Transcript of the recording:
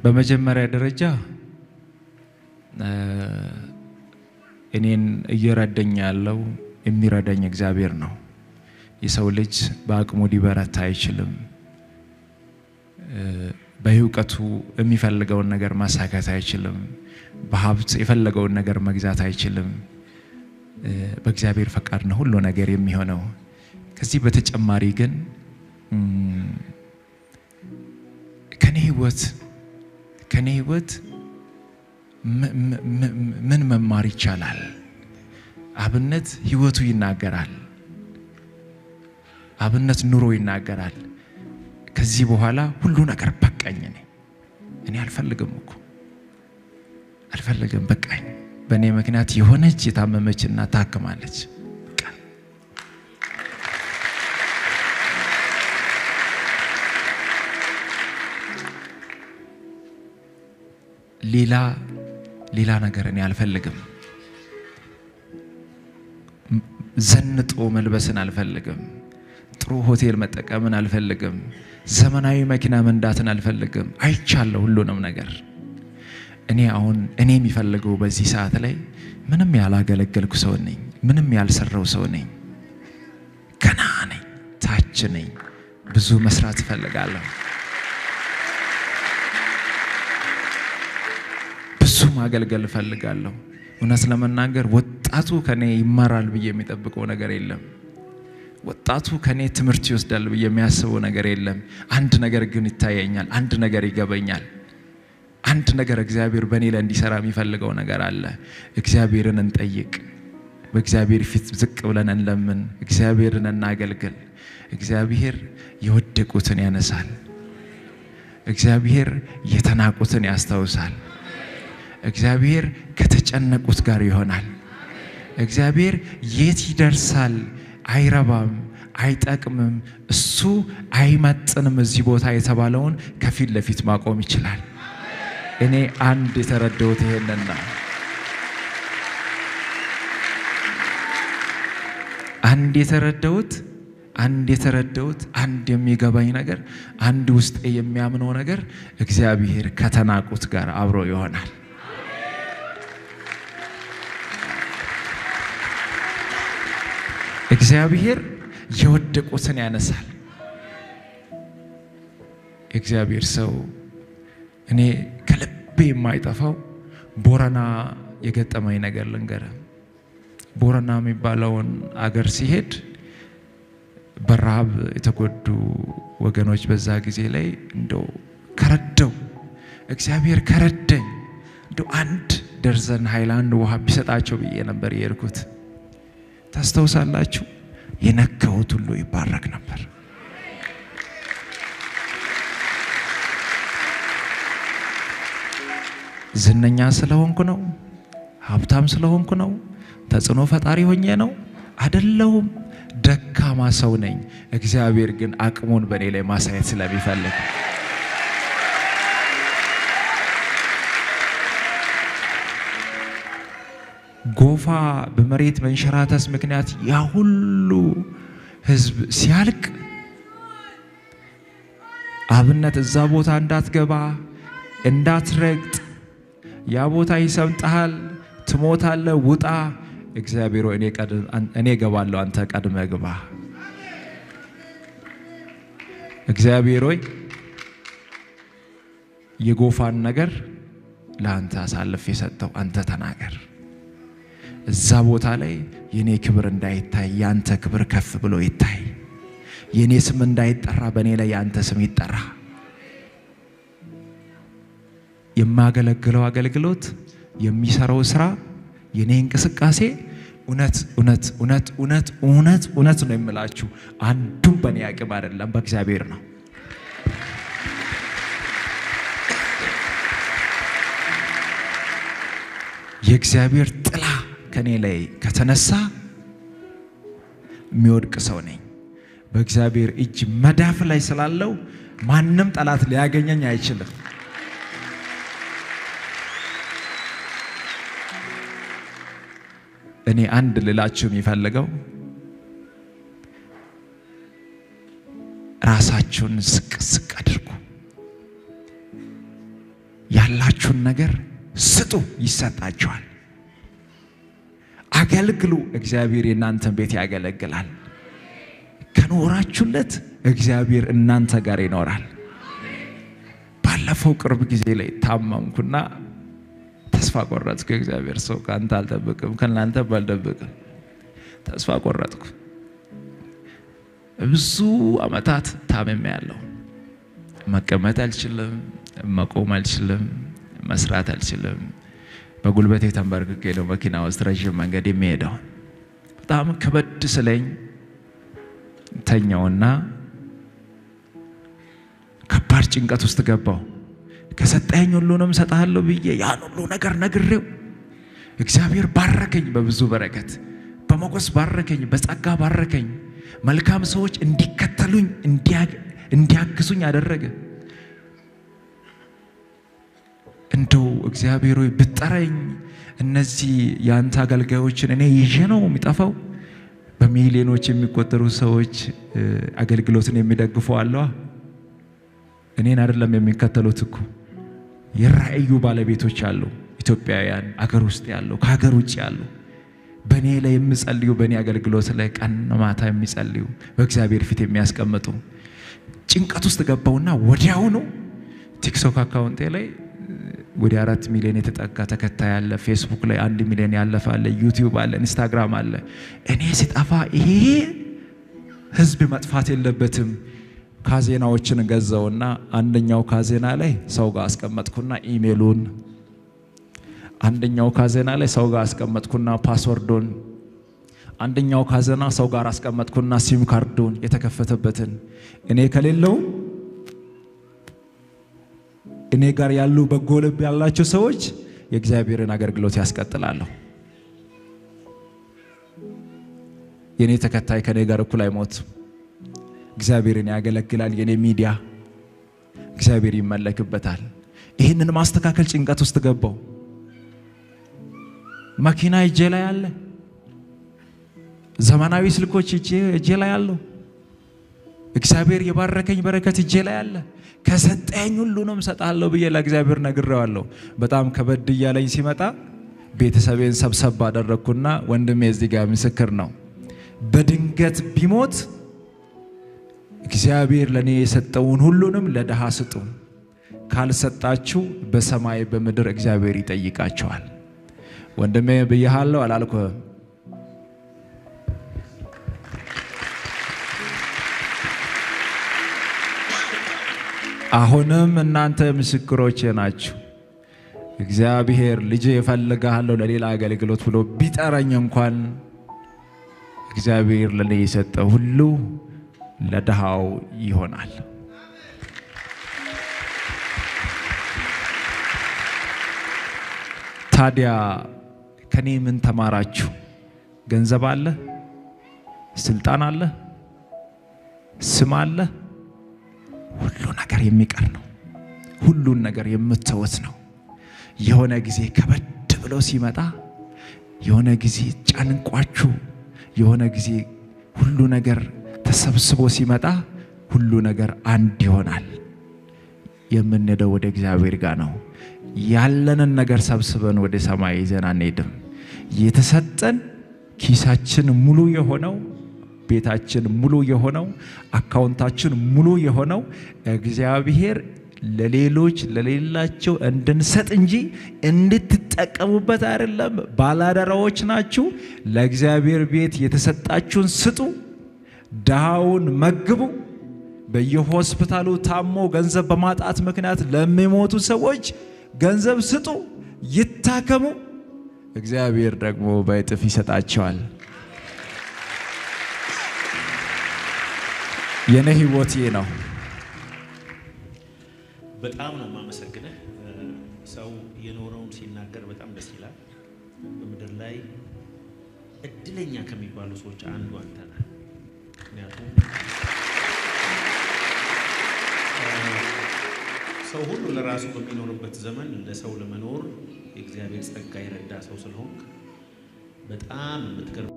በመጀመሪያ ደረጃ እኔን እየረዳኝ ያለው የሚረዳኝ እግዚአብሔር ነው። የሰው ልጅ በአቅሙ ሊበረታ አይችልም። በእውቀቱ የሚፈልገውን ነገር ማሳካት አይችልም። በሀብት የፈለገውን ነገር መግዛት አይችልም። በእግዚአብሔር ፈቃድ ነው ሁሉ ነገር የሚሆነው። ከዚህ በተጨማሪ ግን ከኔ ህይወት ምን መማር ይቻላል? አብነት ህይወቱ ይናገራል። አብነት ኑሮ ይናገራል። ከዚህ በኋላ ሁሉ ነገር በቃኝ። እኔ አልፈልግም በቃኝ። በእኔ ምክንያት የሆነች የታመመችና ታክማለች። ሌላ ነገር እኔ አልፈልግም። ዘንጦ መልበስን አልፈልግም። ጥሩ ሆቴል መጠቀምን አልፈልግም። ዘመናዊ መኪና መንዳትን አልፈልግም። አይቻለሁ ሁሉንም ነገር። እኔ የሚፈልገው በዚህ ሰዓት ላይ ምንም ያላገለገልኩ ሰው ነኝ። ምንም ያልሰራው ሰው ነኝ። ገና ነኝ፣ ታች ነኝ። ብዙ መስራት እፈልጋለሁ። ብዙ ማገልገል እፈልጋለሁ። እውነት ለመናገር ወጣቱ ከኔ ይማራል ብዬ የሚጠብቀው ነገር የለም። ወጣቱ ከኔ ትምህርት ይወስዳል ብዬ የሚያስበው ነገር የለም። አንድ ነገር ግን ይታየኛል። አንድ ነገር ይገበኛል። አንድ ነገር እግዚአብሔር በእኔ ላይ እንዲሰራ የሚፈልገው ነገር አለ። እግዚአብሔርን እንጠይቅ። በእግዚአብሔር ፊት ዝቅ ብለን እንለምን። እግዚአብሔርን እናገልግል። እግዚአብሔር የወደቁትን ያነሳል። እግዚአብሔር የተናቁትን ያስታውሳል። እግዚአብሔር ከተጨነቁት ጋር ይሆናል። እግዚአብሔር የት ይደርሳል? አይረባም፣ አይጠቅምም፣ እሱ አይመጥንም እዚህ ቦታ የተባለውን ከፊት ለፊት ማቆም ይችላል። እኔ አንድ የተረዳሁት ይሄንን ነው። አንድ የተረዳሁት አንድ የሚገባኝ ነገር፣ አንድ ውስጥ የሚያምነው ነገር እግዚአብሔር ከተናቁት ጋር አብሮ ይሆናል። እግዚአብሔር የወደቁትን ያነሳል። እግዚአብሔር ሰው እኔ ከልቤ የማይጠፋው ቦረና የገጠመኝ ነገር ልንገርህ። ቦረና የሚባለውን አገር ሲሄድ በረሃብ የተጎዱ ወገኖች በዛ ጊዜ ላይ እንደው እግዚአብሔር ከረደኝ እንደው 1 ደርዘን ሃይላንድ ውሃ ቢሰጣቸው ብዬ ነበር የሄድኩት። ታስተውሳላችሁ? የነካሁት ሁሉ ይባረክ ነበር። ዝነኛ ስለሆንኩ ነው? ሀብታም ስለሆንኩ ነው? ተጽዕኖ ፈጣሪ ሆኜ ነው? አይደለሁም። ደካማ ሰው ነኝ። እግዚአብሔር ግን አቅሙን በእኔ ላይ ማሳየት ስለሚፈልግ ጎፋ በመሬት መንሸራተት ምክንያት ያ ሁሉ ህዝብ ሲያልቅ አብነት እዛ ቦታ እንዳትገባ እንዳትረግጥ፣ ያ ቦታ ይሰምጣል፣ ትሞታለህ፣ ውጣ። እግዚአብሔር እኔ እገባለሁ፣ አንተ ቀድመህ ግባ። እግዚአብሔር ሆይ የጎፋን ነገር ለአንተ አሳልፌ የሰጠው አንተ ተናገር። እዛ ቦታ ላይ የኔ ክብር እንዳይታይ ያንተ ክብር ከፍ ብሎ ይታይ። የኔ ስም እንዳይጠራ በኔ ላይ ያንተ ስም ይጠራ። የማገለግለው አገልግሎት፣ የሚሰራው ስራ፣ የኔ እንቅስቃሴ እውነት ነው የምላችሁ። አንዱም በኔ አቅም አይደለም፣ በእግዚአብሔር ነው። የእግዚአብሔር ጥላ ከኔ ላይ ከተነሳ የሚወድቅ ሰው ነኝ። በእግዚአብሔር እጅ መዳፍ ላይ ስላለው ማንም ጠላት ሊያገኘኝ አይችልም። እኔ አንድ ልላችሁ የሚፈልገው ራሳችሁን ዝቅ አድርጉ። ያላችሁን ነገር ስጡ ይሰጣችኋል። አገልግሉ እግዚአብሔር የናንተን ቤት ያገለግላል። ከኖራችሁለት እግዚአብሔር እናንተ ጋር ይኖራል። ባለፈው ቅርብ ጊዜ ላይ ታመምኩና ተስፋ ቆረጥኩ። እግዚአብሔር ሰው ካንተ አልጠብቅም ከናንተ ባልጠብቅም ተስፋ ቆረጥኩ። ብዙ አመታት ታመሜያለሁ። መቀመጥ አልችልም፣ መቆም አልችልም፣ መስራት አልችልም። በጉልበቴ ተንበርክኬ ነው መኪና ውስጥ ረጅም መንገድ የሚሄደው። በጣም ከበድ ስለኝ ተኛውና ከባድ ጭንቀት ውስጥ ገባው። ከሰጠኝ ሁሉንም ሰጣለሁ ብዬ ያን ሁሉ ነገር ነግሬው እግዚአብሔር ባረከኝ። በብዙ በረከት በሞገስ ባረከኝ፣ በጸጋ ባረከኝ። መልካም ሰዎች እንዲከተሉኝ እንዲያግዙኝ አደረገ። እንደው እግዚአብሔር ሆይ ብጠራኝ እነዚህ ያንተ አገልጋዮችን እኔ ይዤ ነው የሚጠፋው። በሚሊዮኖች የሚቆጠሩ ሰዎች አገልግሎትን የሚደግፉ አሉ። እኔን አይደለም የሚከተሉት እኮ የራእዩ ባለቤቶች አሉ። ኢትዮጵያውያን አገር ውስጥ ያሉ ከሀገር ውጭ ያሉ በኔ ላይ የሚጸልዩ በኔ አገልግሎት ላይ ቀን ማታ የሚጸልዩ በእግዚአብሔር ፊት የሚያስቀምጡ። ጭንቀት ውስጥ ገባውና ወዲያው ነው ቲክቶክ አካውንቴ ላይ ወደ 4 ሚሊዮን የተጠጋ ተከታይ አለ። ፌስቡክ ላይ 1 ሚሊዮን ያለፈ አለ። ዩቲዩብ አለ፣ ኢንስታግራም አለ። እኔ ሲጠፋ ይሄ ህዝብ መጥፋት የለበትም። ካዜናዎችን ገዛውና አንደኛው ካዜና ላይ ሰው ጋር አስቀመጥኩና ኢሜሉን፣ አንደኛው ካዜና ላይ ሰው ጋር አስቀመጥኩና ፓስወርዱን፣ አንደኛው ካዜና ሰው ጋር አስቀመጥኩና ሲም ካርዱን የተከፈተበትን። እኔ ከሌለው እኔ ጋር ያሉ በጎ ልብ ያላቸው ሰዎች የእግዚአብሔርን አገልግሎት ያስቀጥላሉ። የኔ ተከታይ ከኔ ጋር እኩል አይሞትም። እግዚአብሔርን ያገለግላል። የኔ ሚዲያ እግዚአብሔር ይመለክበታል። ይሄንን ማስተካከል ጭንቀት ውስጥ ገባው። መኪና እጄ ላይ አለ፣ ዘመናዊ ስልኮች እጄ ላይ አሉ። እግዚአብሔር የባረከኝ በረከት እጄ ላይ አለ። ከሰጠኝ ሁሉንም ሰጣለሁ ብዬ ለእግዚአብሔር ነግሬዋለሁ። በጣም ከበድ እያለኝ ሲመጣ ቤተሰቤን ሰብሰብ አደረኩና ወንድሜ እዚህ ጋር ምስክር ነው፣ በድንገት ቢሞት እግዚአብሔር ለኔ የሰጠውን ሁሉንም ለደሃ ስጡ፣ ካልሰጣችሁ በሰማይ በምድር እግዚአብሔር ይጠይቃቸዋል። ወንድሜ ብያለሁ አላልኩም? አሁንም እናንተ ምስክሮቼ ናችሁ። እግዚአብሔር ልጅ ይፈልጋለሁ ለሌላ አገልግሎት ብሎ ቢጠራኝ እንኳን እግዚአብሔር ለኔ የሰጠው ሁሉ ለደሃው ይሆናል። ታዲያ ከኔ ምን ተማራችሁ? ገንዘብ አለ፣ ስልጣን አለ፣ ስም አለ፣ ሁሉ ነገር የሚቀር ነው። ሁሉን ነገር የምትተውት ነው። የሆነ ጊዜ ከበድ ብሎ ሲመጣ፣ የሆነ ጊዜ ጫንቋችሁ፣ የሆነ ጊዜ ሁሉ ነገር ተሰብስቦ ሲመጣ ሁሉ ነገር አንድ ይሆናል። የምንሄደው ወደ እግዚአብሔር ጋር ነው። ያለንን ነገር ሰብስበን ወደ ሰማይ ይዘን አንሄድም። የተሰጠን ኪሳችን ሙሉ የሆነው፣ ቤታችን ሙሉ የሆነው፣ አካውንታችን ሙሉ የሆነው እግዚአብሔር ለሌሎች ለሌላቸው እንድንሰጥ እንጂ እንድትጠቀሙበት አይደለም። ባላደራዎች ናችሁ። ለእግዚአብሔር ቤት የተሰጣችሁን ስጡ፣ ደሃውን መግቡ። በየሆስፒታሉ ታሞ ገንዘብ በማጣት ምክንያት ለሚሞቱ ሰዎች ገንዘብ ስጡ፣ ይታከሙ። እግዚአብሔር ደግሞ በእጥፍ ይሰጣቸዋል። የኔ ህይወት ነው። በጣም ነው ማመሰግነህ። ሰው የኖረውን ሲናገር በጣም ደስ ይላል። በምድር ላይ እድለኛ ከሚባሉ ሰዎች አንዱ አንተ ነህ። ምክንያቱም ሰው ሁሉ ለራሱ በሚኖርበት ዘመን ለሰው ለመኖር የእግዚአብሔር ጸጋ ይረዳ ሰው ስለሆንክ በጣም የምትገርም